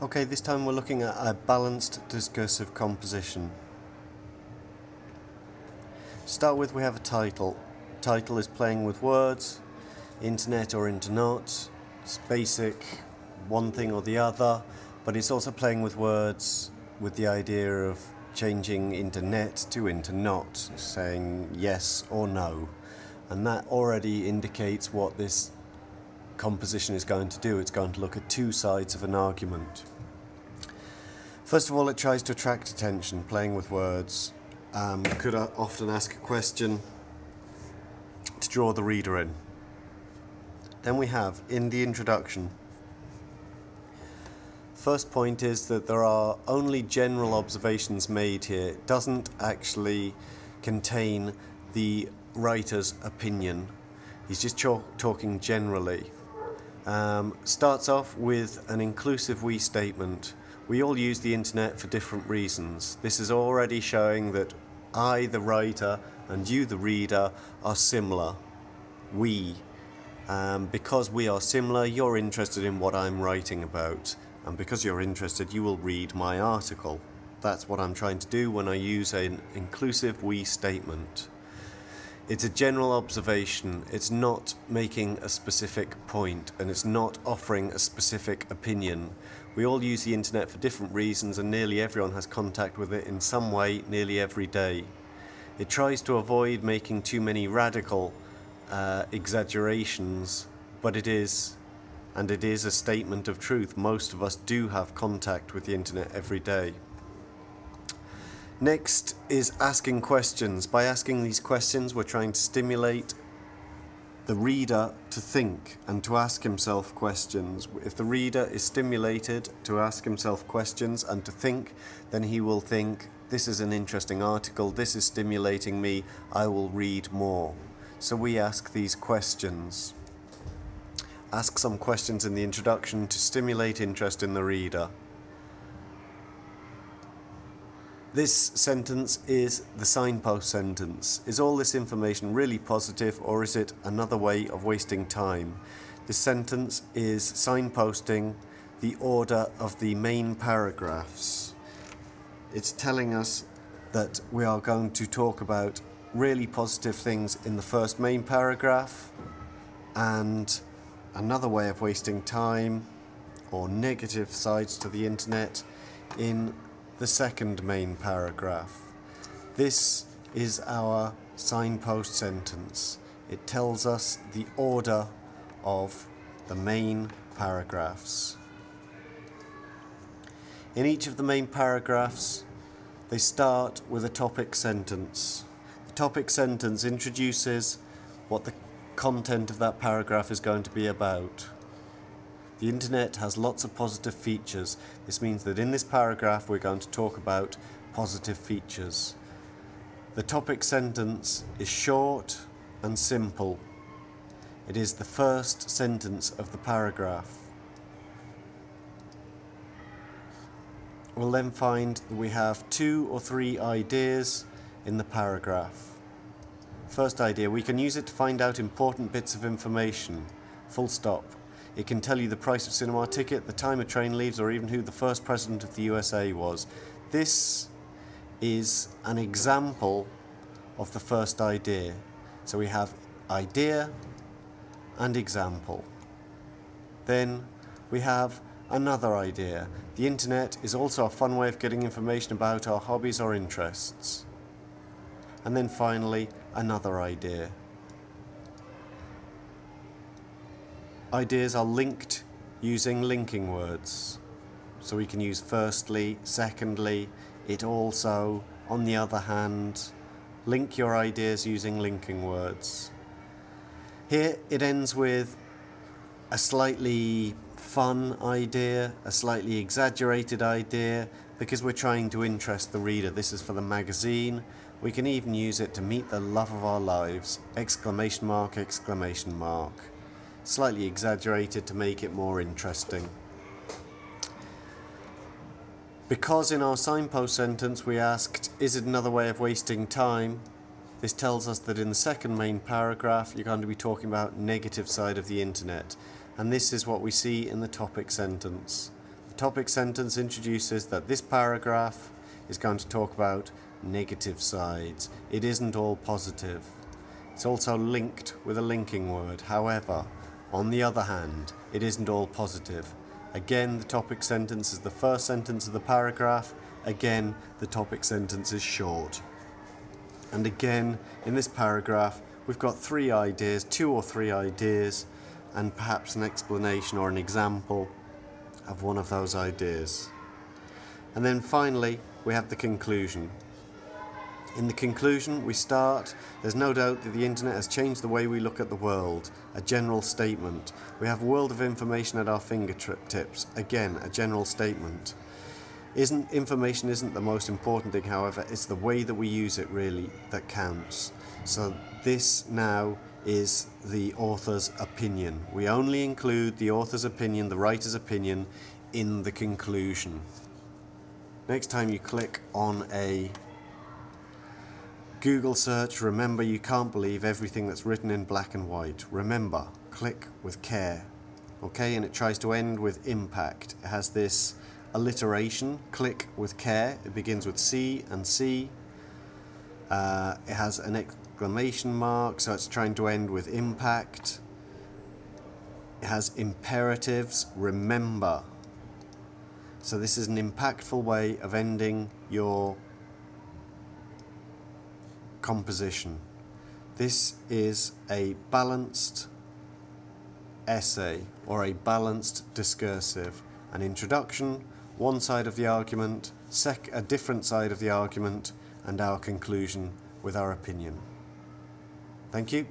Okay, this time we're looking at a balanced discursive composition. To start with, we have a title. Title is playing with words, internet or internet. It's basic, one thing or the other, but it's also playing with words with the idea of changing internet to internet, saying yes or no. And that already indicates what this composition is going to do. It's going to look at two sides of an argument. First of all, it tries to attract attention, playing with words. Could often ask a question to draw the reader in. Then we have, in the introduction, first point is that there are only general observations made here. It doesn't actually contain the writer's opinion. He's just talking generally. Starts off with an inclusive we statement. We all use the internet for different reasons. This is already showing that I, the writer, and you, the reader, are similar. We. Because we are similar, you're interested in what I'm writing about. And because you're interested, you will read my article. That's what I'm trying to do when I use an inclusive we statement. It's a general observation. It's not making a specific point, and it's not offering a specific opinion. We all use the internet for different reasons, and nearly everyone has contact with it in some way nearly every day. It tries to avoid making too many radical exaggerations, but it is a statement of truth. Most of us do have contact with the internet every day. Next is asking questions. By asking these questions, we're trying to stimulate the reader to think and to ask himself questions. If the reader is stimulated to ask himself questions and to think, then he will think, this is an interesting article, this is stimulating me, I will read more. So we ask these questions. Ask some questions in the introduction to stimulate interest in the reader. This sentence is the signpost sentence. Is all this information really positive, or is it another way of wasting time? This sentence is signposting the order of the main paragraphs. It's telling us that we are going to talk about really positive things in the first main paragraph and another way of wasting time or negative sides to the internet in the second main paragraph. This is our signpost sentence. It tells us the order of the main paragraphs. In each of the main paragraphs, they start with a topic sentence. The topic sentence introduces what the content of that paragraph is going to be about. The internet has lots of positive features. This means that in this paragraph we're going to talk about positive features. The topic sentence is short and simple. It is the first sentence of the paragraph. We'll then find that we have 2 or 3 ideas in the paragraph. First idea, we can use it to find out important bits of information. Full stop. It can tell you the price of cinema ticket, the time a train leaves, or even who the first president of the USA was. This is an example of the first idea. So we have idea and example. Then we have another idea. The internet is also a fun way of getting information about our hobbies or interests. And then finally, another idea. Ideas are linked using linking words. So we can use firstly, secondly, it also, on the other hand. Link your ideas using linking words. Here it ends with a slightly fun idea, a slightly exaggerated idea, because we're trying to interest the reader. This is for the magazine. We can even use it to meet the love of our lives. Exclamation mark, exclamation mark. Slightly exaggerated to make it more interesting. Because in our signpost sentence we asked, is it another way of wasting time? This tells us that in the second main paragraph you're going to be talking about negative side of the internet. And this is what we see in the topic sentence. The topic sentence introduces that this paragraph is going to talk about negative sides. It isn't all positive. It's also linked with a linking word. However, on the other hand, it isn't all positive. Again, the topic sentence is the first sentence of the paragraph. Again, the topic sentence is short. And again, in this paragraph, we've got three ideas, two or three ideas, and perhaps an explanation or an example of one of those ideas. And then finally, we have the conclusion. In the conclusion, we start, there's no doubt that the internet has changed the way we look at the world, a general statement. We have a world of information at our fingertips, again, a general statement. Information isn't the most important thing, however, it's the way that we use it really that counts. So this now is the author's opinion. We only include the author's opinion, the writer's opinion, in the conclusion. Next time you click on a Google search, remember you can't believe everything that's written in black and white. Remember, click with care. Okay, and it tries to end with impact. It has this alliteration, click with care. It begins with C and C. It has an exclamation mark, so it's trying to end with impact. It has imperatives, remember. So this is an impactful way of ending your composition. This is a balanced essay or a balanced discursive. An introduction, one side of the argument, a different side of the argument, and our conclusion with our opinion. Thank you.